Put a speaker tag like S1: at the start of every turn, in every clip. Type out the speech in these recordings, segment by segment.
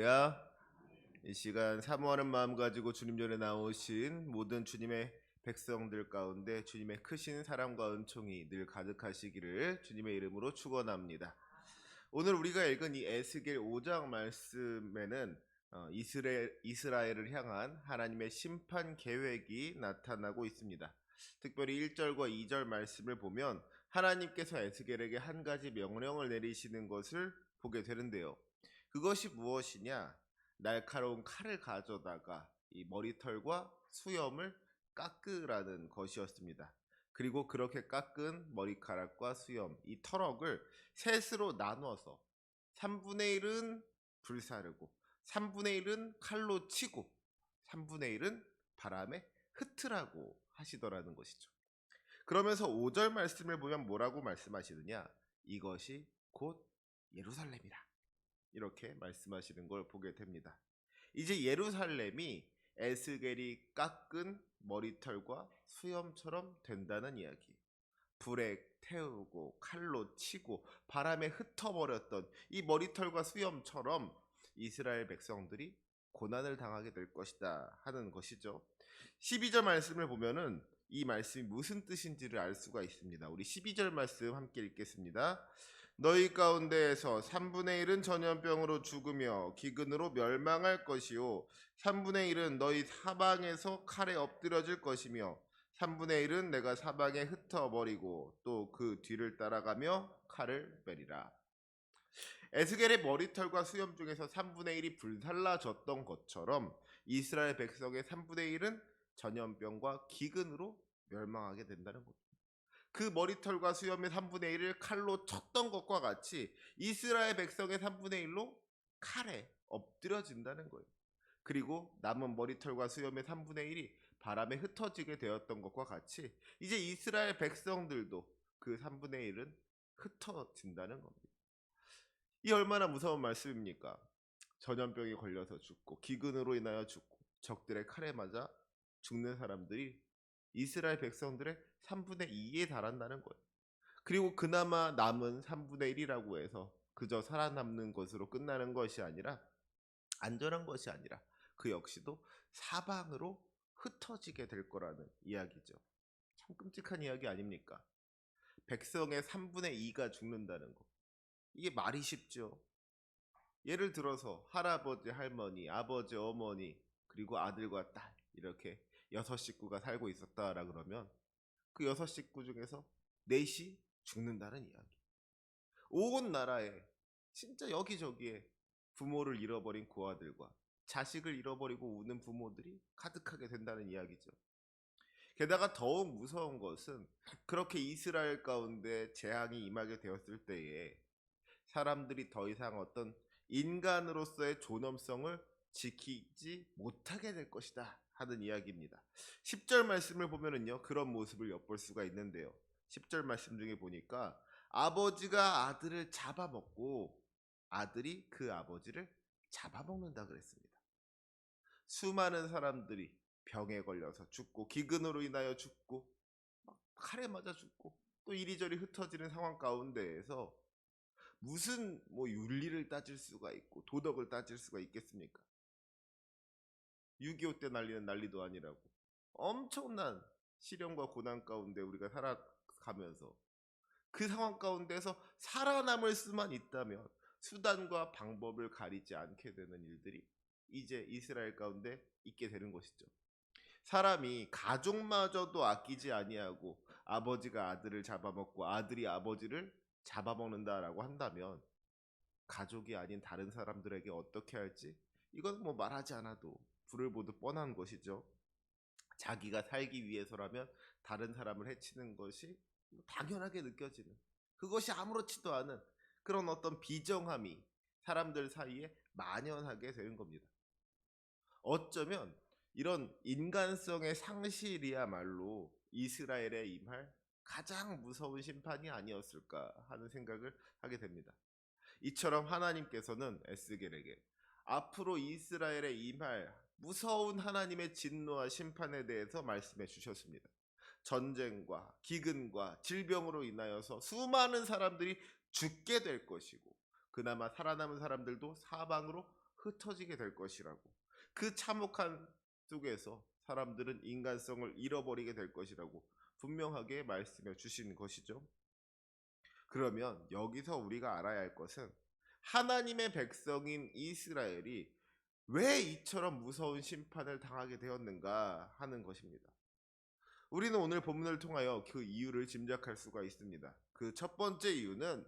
S1: 야, 이 시간 사모하는 마음 가지고 주님 전에 나오신 모든 주님의 백성들 가운데 주님의 크신 사랑과 은총이 늘 가득하시기를 주님의 이름으로 축원합니다. 오늘 우리가 읽은 이 에스겔 5장 말씀에는 이스라엘을 향한 하나님의 심판 계획이 나타나고 있습니다. 특별히 1절과 2절 말씀을 보면 하나님께서 에스겔에게 한 가지 명령을 내리시는 것을 보게 되는데요. 그것이 무엇이냐? 날카로운 칼을 가져다가 이 머리털과 수염을 깎으라는 것이었습니다. 그리고 그렇게 깎은 머리카락과 수염, 이 터럭을 셋으로 나누어서 3분의 1은 불사르고 3분의 1은 칼로 치고 3분의 1은 바람에 흩으라고 하시더라는 것이죠. 그러면서 5절 말씀을 보면 뭐라고 말씀하시느냐? 이것이 곧 예루살렘이라. 이렇게 말씀하시는 걸 보게 됩니다. 이제 예루살렘이 에스겔이 깎은 머리털과 수염처럼 된다는 이야기. 불에 태우고 칼로 치고 바람에 흩어버렸던 이 머리털과 수염처럼 이스라엘 백성들이 고난을 당하게 될 것이다 하는 것이죠. 12절 말씀을 보면은 이 말씀이 무슨 뜻인지를 알 수가 있습니다. 우리 12절 말씀 함께 읽겠습니다. 너희 가운데에서 3분의 1은 전염병으로 죽으며 기근으로 멸망할 것이요 3분의 1은 너희 사방에서 칼에 엎드려질 것이며 3분의 1은 내가 사방에 흩어버리고 또 그 뒤를 따라가며 칼을 빼리라. 에스겔의 머리털과 수염 중에서 3분의 1이 불살라졌던 것처럼 이스라엘 백성의 3분의 1은 전염병과 기근으로 멸망하게 된다는 것. 그 머리털과 수염의 3분의 1을 칼로 쳤던 것과 같이 이스라엘 백성의 3분의 1로 칼에 엎드려진다는 거예요. 그리고 남은 머리털과 수염의 3분의 1이 바람에 흩어지게 되었던 것과 같이 이제 이스라엘 백성들도 그 3분의 1은 흩어진다는 겁니다. 이 얼마나 무서운 말씀입니까? 전염병이 걸려서 죽고 기근으로 인하여 죽고 적들의 칼에 맞아 죽는 사람들이 이스라엘 백성들의 3분의 2에 달한다는 거예요. 그리고 그나마 남은 3분의 1이라고 해서 그저 살아남는 것으로 끝나는 것이 아니라 안전한 것이 아니라 그 역시도 사방으로 흩어지게 될 거라는 이야기죠. 참 끔찍한 이야기 아닙니까? 백성의 3분의 2가 죽는다는 거. 이게 말이 쉽죠. 예를 들어서 할아버지, 할머니, 아버지, 어머니, 그리고 아들과 딸 이렇게 6식구가 살고 있었다라 그러면 그 6식구 중에서 넷이 죽는다는 이야기. 온 나라에 진짜 여기저기에 부모를 잃어버린 고아들과 자식을 잃어버리고 우는 부모들이 가득하게 된다는 이야기죠. 게다가 더욱 무서운 것은 그렇게 이스라엘 가운데 재앙이 임하게 되었을 때에 사람들이 더 이상 어떤 인간으로서의 존엄성을 지키지 못하게 될 것이다 하는 이야기입니다. 10절 말씀을 보면은요 그런 모습을 엿볼 수가 있는데요. 10절 말씀 중에 보니까 아버지가 아들을 잡아먹고 아들이 그 아버지를 잡아먹는다 그랬습니다. 수많은 사람들이 병에 걸려서 죽고 기근으로 인하여 죽고 막 칼에 맞아 죽고 또 이리저리 흩어지는 상황 가운데에서 무슨 윤리를 따질 수가 있고 도덕을 따질 수가 있겠습니까? 6.25 때 난리는 난리도 아니라고 엄청난 시련과 고난 가운데 우리가 살아가면서 그 상황 가운데서 살아남을 수만 있다면 수단과 방법을 가리지 않게 되는 일들이 이제 이스라엘 가운데 있게 되는 것이죠. 사람이 가족마저도 아끼지 아니하고 아버지가 아들을 잡아먹고 아들이 아버지를 잡아먹는다라고 한다면 가족이 아닌 다른 사람들에게 어떻게 할지 이건 말하지 않아도 불을 보듯 뻔한 것이죠. 자기가 살기 위해서라면 다른 사람을 해치는 것이 당연하게 느껴지는 그것이 아무렇지도 않은 그런 어떤 비정함이 사람들 사이에 만연하게 되는 겁니다. 어쩌면 이런 인간성의 상실이야말로 이스라엘에 임할 가장 무서운 심판이 아니었을까 하는 생각을 하게 됩니다. 이처럼 하나님께서는 에스겔에게 앞으로 이스라엘에 임할 무서운 하나님의 진노와 심판에 대해서 말씀해 주셨습니다. 전쟁과 기근과 질병으로 인하여서 수많은 사람들이 죽게 될 것이고 그나마 살아남은 사람들도 사방으로 흩어지게 될 것이라고. 그 참혹한 속에서 사람들은 인간성을 잃어버리게 될 것이라고 분명하게 말씀해 주신 것이죠. 그러면 여기서 우리가 알아야 할 것은 하나님의 백성인 이스라엘이 왜 이처럼 무서운 심판을 당하게 되었는가 하는 것입니다. 우리는 오늘 본문을 통하여 그 이유를 짐작할 수가 있습니다. 그 첫 번째 이유는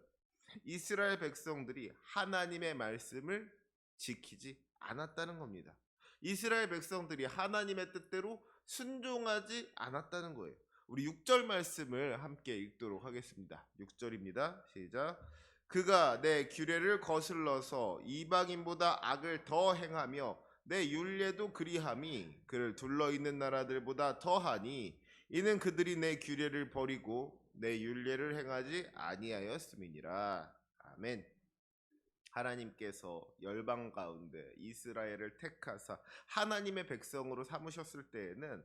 S1: 이스라엘 백성들이 하나님의 말씀을 지키지 않았다는 겁니다. 이스라엘 백성들이 하나님의 뜻대로 순종하지 않았다는 거예요. 우리 6절 말씀을 함께 읽도록 하겠습니다. 6절입니다. 시작. 그가 내 규례를 거슬러서 이방인보다 악을 더 행하며 내 율례도 그리함이 그를 둘러있는 나라들보다 더하니 이는 그들이 내 규례를 버리고 내 율례를 행하지 아니하였음이니라. 아멘. 하나님께서 열방 가운데 이스라엘을 택하사 하나님의 백성으로 삼으셨을 때에는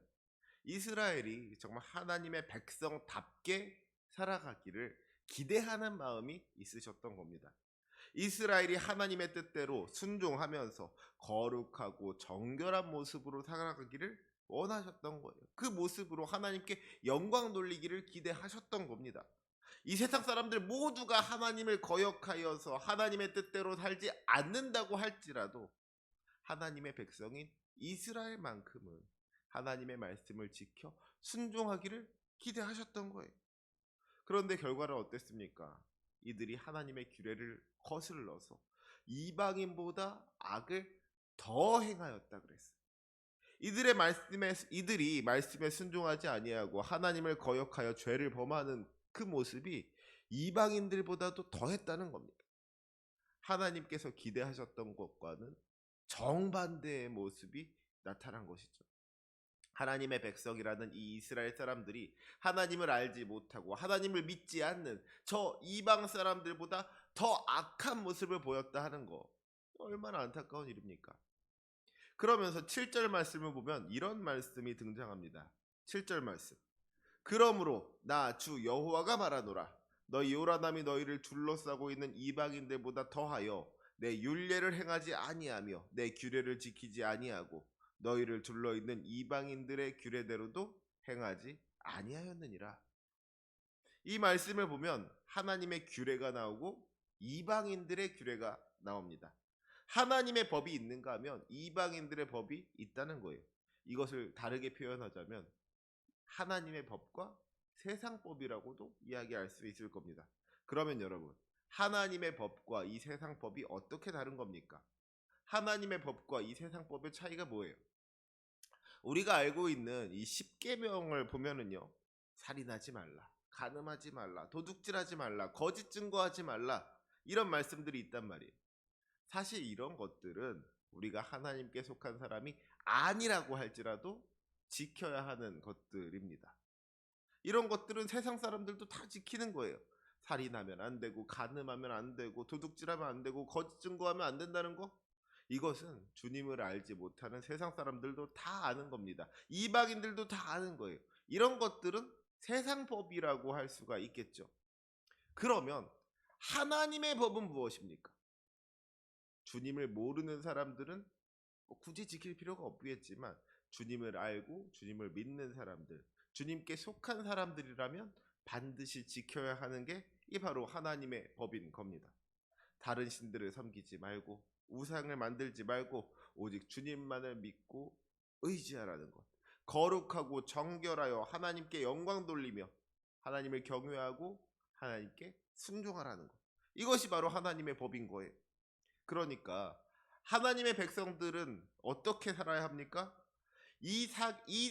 S1: 이스라엘이 정말 하나님의 백성답게 살아가기를 기대하는 마음이 있으셨던 겁니다. 이스라엘이 하나님의 뜻대로 순종하면서 거룩하고 정결한 모습으로 살아가기를 원하셨던 거예요. 그 모습으로 하나님께 영광 돌리기를 기대하셨던 겁니다. 이 세상 사람들 모두가 하나님을 거역하여서 하나님의 뜻대로 살지 않는다고 할지라도 하나님의 백성인 이스라엘만큼은 하나님의 말씀을 지켜 순종하기를 기대하셨던 거예요. 그런데 결과는 어땠습니까? 이들이 하나님의 규례를 거슬러서 이방인보다 악을 더 행하였다 그랬어요. 이들이 말씀에 순종하지 아니하고 하나님을 거역하여 죄를 범하는 그 모습이 이방인들보다도 더했다는 겁니다. 하나님께서 기대하셨던 것과는 정반대의 모습이 나타난 것이죠. 하나님의 백성이라는 이 이스라엘 사람들이 하나님을 알지 못하고 하나님을 믿지 않는 저 이방 사람들보다 더 악한 모습을 보였다 하는 거, 얼마나 안타까운 일입니까? 그러면서 7절 말씀을 보면 이런 말씀이 등장합니다. 7절 말씀. 그러므로 나 주 여호와가 말하노라. 너희 요란함이 너희를 둘러싸고 있는 이방인들보다 더하여 내 율례를 행하지 아니하며 내 규례를 지키지 아니하고 너희를 둘러있는 이방인들의 규례대로도 행하지 아니하였느니라. 이 말씀을 보면 하나님의 규례가 나오고 이방인들의 규례가 나옵니다. 하나님의 법이 있는가 하면 이방인들의 법이 있다는 거예요. 이것을 다르게 표현하자면 하나님의 법과 세상 법이라고도 이야기할 수 있을 겁니다. 그러면 여러분, 하나님의 법과 이 세상 법이 어떻게 다른 겁니까? 하나님의 법과 이 세상 법의 차이가 뭐예요? 우리가 알고 있는 이 10계명을 보면은요, 살인하지 말라, 간음하지 말라, 도둑질하지 말라, 거짓 증거하지 말라, 이런 말씀들이 있단 말이에요. 사실 이런 것들은 우리가 하나님께 속한 사람이 아니라고 할지라도 지켜야 하는 것들입니다. 이런 것들은 세상 사람들도 다 지키는 거예요. 살인하면 안 되고, 간음하면 안 되고, 도둑질하면 안 되고, 거짓 증거하면 안 된다는 거, 이것은 주님을 알지 못하는 세상 사람들도 다 아는 겁니다. 이방인들도 다 아는 거예요. 이런 것들은 세상 법이라고 할 수가 있겠죠. 그러면 하나님의 법은 무엇입니까? 주님을 모르는 사람들은 굳이 지킬 필요가 없겠지만 주님을 알고 주님을 믿는 사람들, 주님께 속한 사람들이라면 반드시 지켜야 하는 게 이 바로 하나님의 법인 겁니다. 다른 신들을 섬기지 말고 우상을 만들지 말고 오직 주님만을 믿고 의지하라는 것. 거룩하고 정결하여 하나님께 영광 돌리며 하나님을 경외하고 하나님께 순종하라는 것. 이것이 바로 하나님의 법인 거예요. 그러니까 하나님의 백성들은 어떻게 살아야 합니까? 이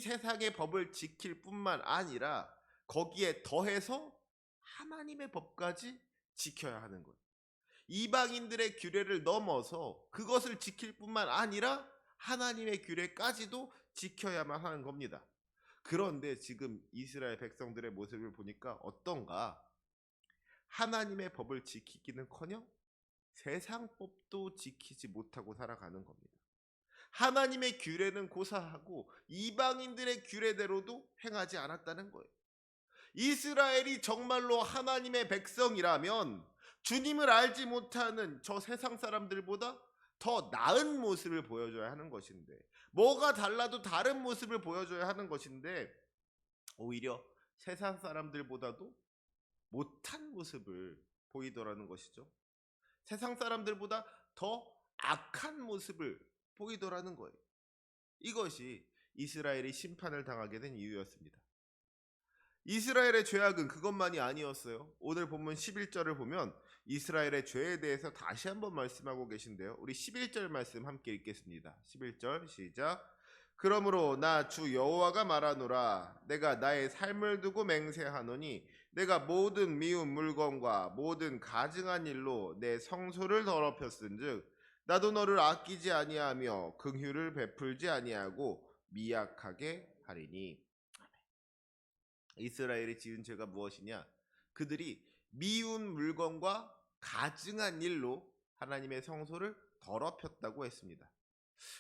S1: 세상의 법을 지킬 뿐만 아니라 거기에 더해서 하나님의 법까지 지켜야 하는 거예요. 이방인들의 규례를 넘어서 그것을 지킬 뿐만 아니라 하나님의 규례까지도 지켜야만 하는 겁니다. 그런데 지금 이스라엘 백성들의 모습을 보니까 어떤가? 하나님의 법을 지키기는커녕 세상 법도 지키지 못하고 살아가는 겁니다. 하나님의 규례는 고사하고 이방인들의 규례대로도 행하지 않았다는 거예요. 이스라엘이 정말로 하나님의 백성이라면 주님을 알지 못하는 저 세상 사람들보다 더 나은 모습을 보여줘야 하는 것인데, 뭐가 달라도 다른 모습을 보여줘야 하는 것인데 오히려 세상 사람들보다도 못한 모습을 보이더라는 것이죠. 세상 사람들보다 더 악한 모습을 보이더라는 거예요. 이것이 이스라엘이 심판을 당하게 된 이유였습니다. 이스라엘의 죄악은 그것만이 아니었어요. 오늘 본문 11절을 보면 이스라엘의 죄에 대해서 다시 한번 말씀하고 계신데요. 우리 11절 말씀 함께 읽겠습니다. 11절 시작. 그러므로 나 주 여호와가 말하노라. 내가 나의 삶을 두고 맹세하노니 내가 모든 미운 물건과 모든 가증한 일로 내 성소를 더럽혔은즉 나도 너를 아끼지 아니하며 긍휼을 베풀지 아니하고 미약하게 하리니. 이스라엘이 지은 죄가 무엇이냐? 그들이 미운 물건과 가증한 일로 하나님의 성소를 더럽혔다고 했습니다.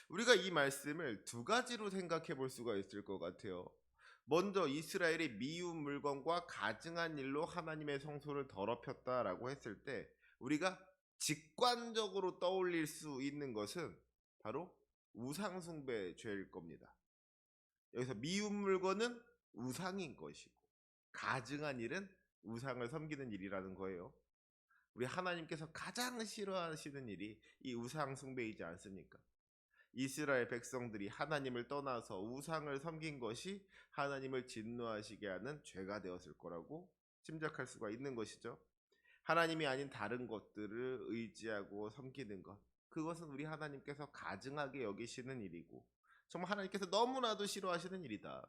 S1: 우리가 이 말씀을 두 가지로 생각해 볼 수가 있을 것 같아요. 먼저 이스라엘이 미운 물건과 가증한 일로 하나님의 성소를 더럽혔다라고 했을 때 우리가 직관적으로 떠올릴 수 있는 것은 바로 우상숭배 죄일 겁니다. 여기서 미운 물건은 우상인 것이고 가증한 일은 우상을 섬기는 일이라는 거예요. 우리 하나님께서 가장 싫어하시는 일이 이 우상 숭배이지 않습니까? 이스라엘 백성들이 하나님을 떠나서 우상을 섬긴 것이 하나님을 진노하시게 하는 죄가 되었을 거라고 짐작할 수가 있는 것이죠. 하나님이 아닌 다른 것들을 의지하고 섬기는 것, 그것은 우리 하나님께서 가증하게 여기시는 일이고 정말 하나님께서 너무나도 싫어하시는 일이다.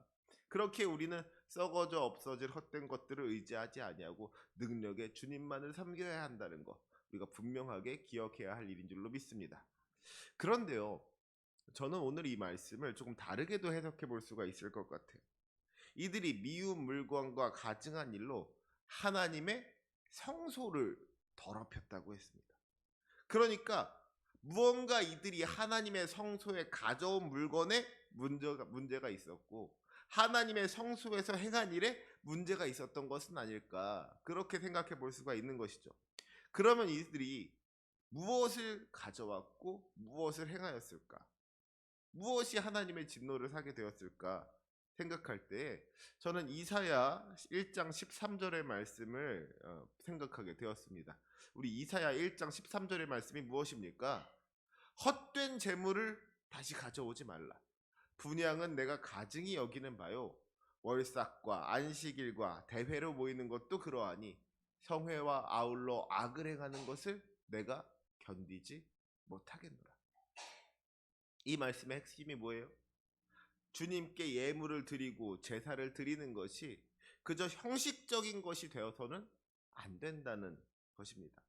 S1: 그렇게 우리는 썩어져 없어질 헛된 것들을 의지하지 아니하고 능력의 주님만을 섬겨야 한다는 것, 우리가 분명하게 기억해야 할 일인 줄로 믿습니다. 그런데요, 저는 오늘 이 말씀을 조금 다르게도 해석해 볼 수가 있을 것 같아요. 이들이 미운 물건과 가증한 일로 하나님의 성소를 더럽혔다고 했습니다. 그러니까 무언가 이들이 하나님의 성소에 가져온 물건에 문제가 있었고 하나님의 성소에서 행한 일에 문제가 있었던 것은 아닐까, 그렇게 생각해 볼 수가 있는 것이죠. 그러면 이들이 무엇을 가져왔고 무엇을 행하였을까? 무엇이 하나님의 진노를 사게 되었을까 생각할 때 저는 이사야 1장 13절의 말씀을 생각하게 되었습니다. 우리 이사야 1장 13절의 말씀이 무엇입니까? 헛된 재물을 다시 가져오지 말라. 분향은 내가 가증히 여기는 바요. 월삭과 안식일과 대회로 모이는 것도 그러하니 성회와 아울러 악을 행하는 것을 내가 견디지 못하겠노라. 이 말씀의 핵심이 뭐예요? 주님께 예물을 드리고 제사를 드리는 것이 그저 형식적인 것이 되어서는 안 된다는 것입니다.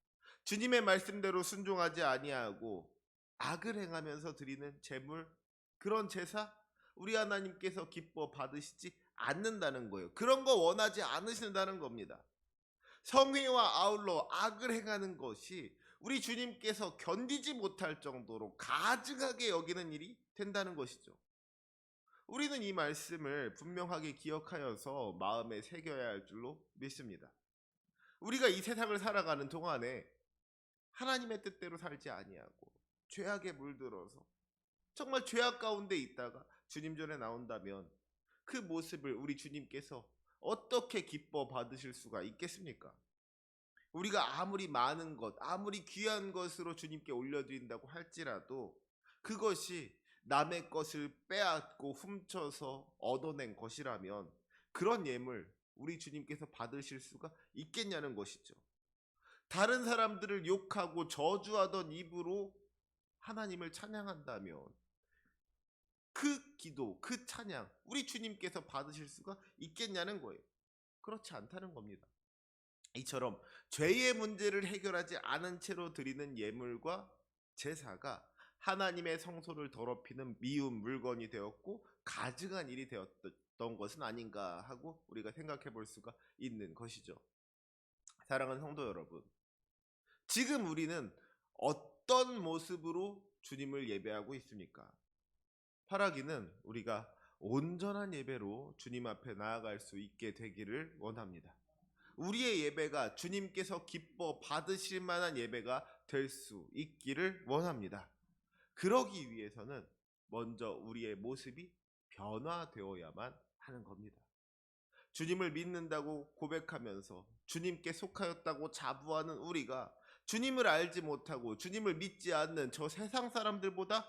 S1: 주님의 말씀대로 순종하지 아니하고 악을 행하면서 드리는 제물, 그런 제사, 우리 하나님께서 기뻐 받으시지 않는다는 거예요. 그런 거 원하지 않으신다는 겁니다. 성회와 아울러 악을 행하는 것이 우리 주님께서 견디지 못할 정도로 가증하게 여기는 일이 된다는 것이죠. 우리는 이 말씀을 분명하게 기억하여서 마음에 새겨야 할 줄로 믿습니다. 우리가 이 세상을 살아가는 동안에 하나님의 뜻대로 살지 아니하고 죄악에 물들어서 정말 죄악 가운데 있다가 주님 전에 나온다면 그 모습을 우리 주님께서 어떻게 기뻐 받으실 수가 있겠습니까? 우리가 아무리 많은 것, 아무리 귀한 것으로 주님께 올려드린다고 할지라도 그것이 남의 것을 빼앗고 훔쳐서 얻어낸 것이라면 그런 예물 우리 주님께서 받으실 수가 있겠냐는 것이죠. 다른 사람들을 욕하고 저주하던 입으로 하나님을 찬양한다면 그 기도, 그 찬양 우리 주님께서 받으실 수가 있겠냐는 거예요. 그렇지 않다는 겁니다. 이처럼 죄의 문제를 해결하지 않은 채로 드리는 예물과 제사가 하나님의 성소를 더럽히는 미운 물건이 되었고 가증한 일이 되었던 것은 아닌가 하고 우리가 생각해 볼 수가 있는 것이죠. 사랑하는 성도 여러분, 지금 우리는 어떤 모습으로 주님을 예배하고 있습니까? 바라기는 우리가 온전한 예배로 주님 앞에 나아갈 수 있게 되기를 원합니다. 우리의 예배가 주님께서 기뻐 받으실 만한 예배가 될 수 있기를 원합니다. 그러기 위해서는 먼저 우리의 모습이 변화되어야만 하는 겁니다. 주님을 믿는다고 고백하면서 주님께 속하였다고 자부하는 우리가 주님을 알지 못하고 주님을 믿지 않는 저 세상 사람들보다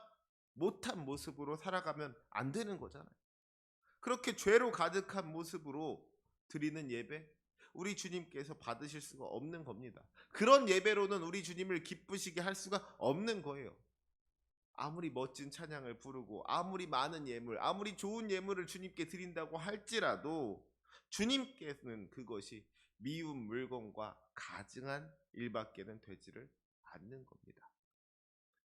S1: 못한 모습으로 살아가면 안 되는 거잖아요. 그렇게 죄로 가득한 모습으로 드리는 예배, 우리 주님께서 받으실 수가 없는 겁니다. 그런 예배로는 우리 주님을 기쁘시게 할 수가 없는 거예요. 아무리 멋진 찬양을 부르고 아무리 많은 예물, 아무리 좋은 예물을 주님께 드린다고 할지라도 주님께서는 그것이 미운 물건과 가증한 일밖에는 되지를 않는 겁니다.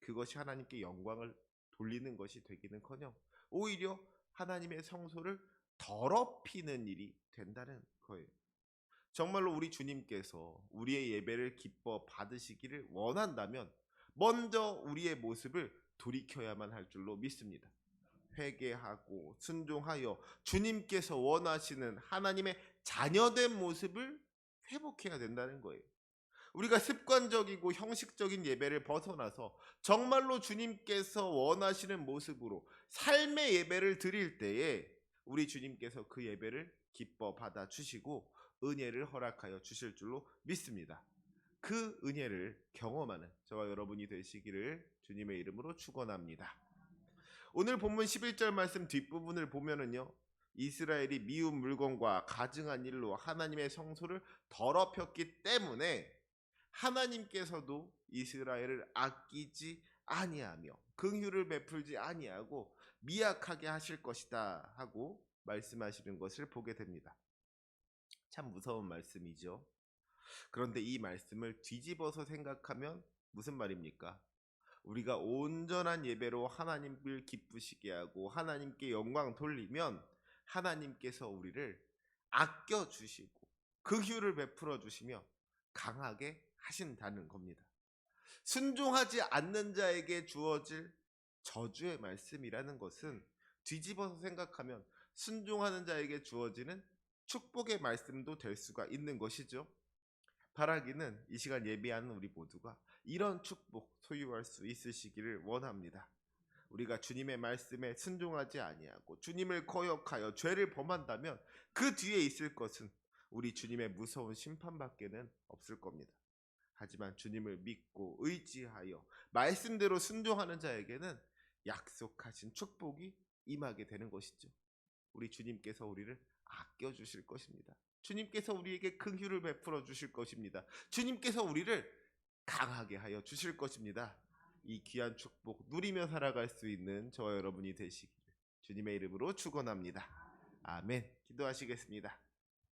S1: 그것이 하나님께 영광을 돌리는 것이 되기는커녕 오히려 하나님의 성소를 더럽히는 일이 된다는 거예요. 정말로 우리 주님께서 우리의 예배를 기뻐 받으시기를 원한다면 먼저 우리의 모습을 돌이켜야만 할 줄로 믿습니다. 회개하고 순종하여 주님께서 원하시는 하나님의 자녀된 모습을 회복해야 된다는 거예요. 우리가 습관적이고 형식적인 예배를 벗어나서 정말로 주님께서 원하시는 모습으로 삶의 예배를 드릴 때에 우리 주님께서 그 예배를 기뻐 받아 주시고 은혜를 허락하여 주실 줄로 믿습니다. 그 은혜를 경험하는 저와 여러분이 되시기를 주님의 이름으로 축원합니다. 오늘 본문 11절 말씀 뒷부분을 보면은요, 이스라엘이 미운 물건과 가증한 일로 하나님의 성소를 더럽혔기 때문에 하나님께서도 이스라엘을 아끼지 아니하며 긍휼을 베풀지 아니하고 미약하게 하실 것이다 하고 말씀하시는 것을 보게 됩니다. 참 무서운 말씀이죠. 그런데 이 말씀을 뒤집어서 생각하면 무슨 말입니까? 우리가 온전한 예배로 하나님을 기쁘시게 하고 하나님께 영광 돌리면 하나님께서 우리를 아껴 주시고 긍휼을 베풀어 주시며 강하게 하신다는 겁니다. 순종하지 않는 자에게 주어질 저주의 말씀이라는 것은 뒤집어서 생각하면 순종하는 자에게 주어지는 축복의 말씀도 될 수가 있는 것이죠. 바라기는 이 시간 예배하는 우리 모두가 이런 축복 소유할 수 있으시기를 원합니다. 우리가 주님의 말씀에 순종하지 아니하고 주님을 거역하여 죄를 범한다면 그 뒤에 있을 것은 우리 주님의 무서운 심판밖에는 없을 겁니다. 하지만 주님을 믿고 의지하여 말씀대로 순종하는 자에게는 약속하신 축복이 임하게 되는 것이죠. 우리 주님께서 우리를 아껴주실 것입니다. 주님께서 우리에게 긍휼을 베풀어 주실 것입니다. 주님께서 우리를 강하게 하여 주실 것입니다. 이 귀한 축복 누리며 살아갈 수 있는 저와 여러분이 되시기를 주님의 이름으로 축원합니다. 아멘. 기도하시겠습니다.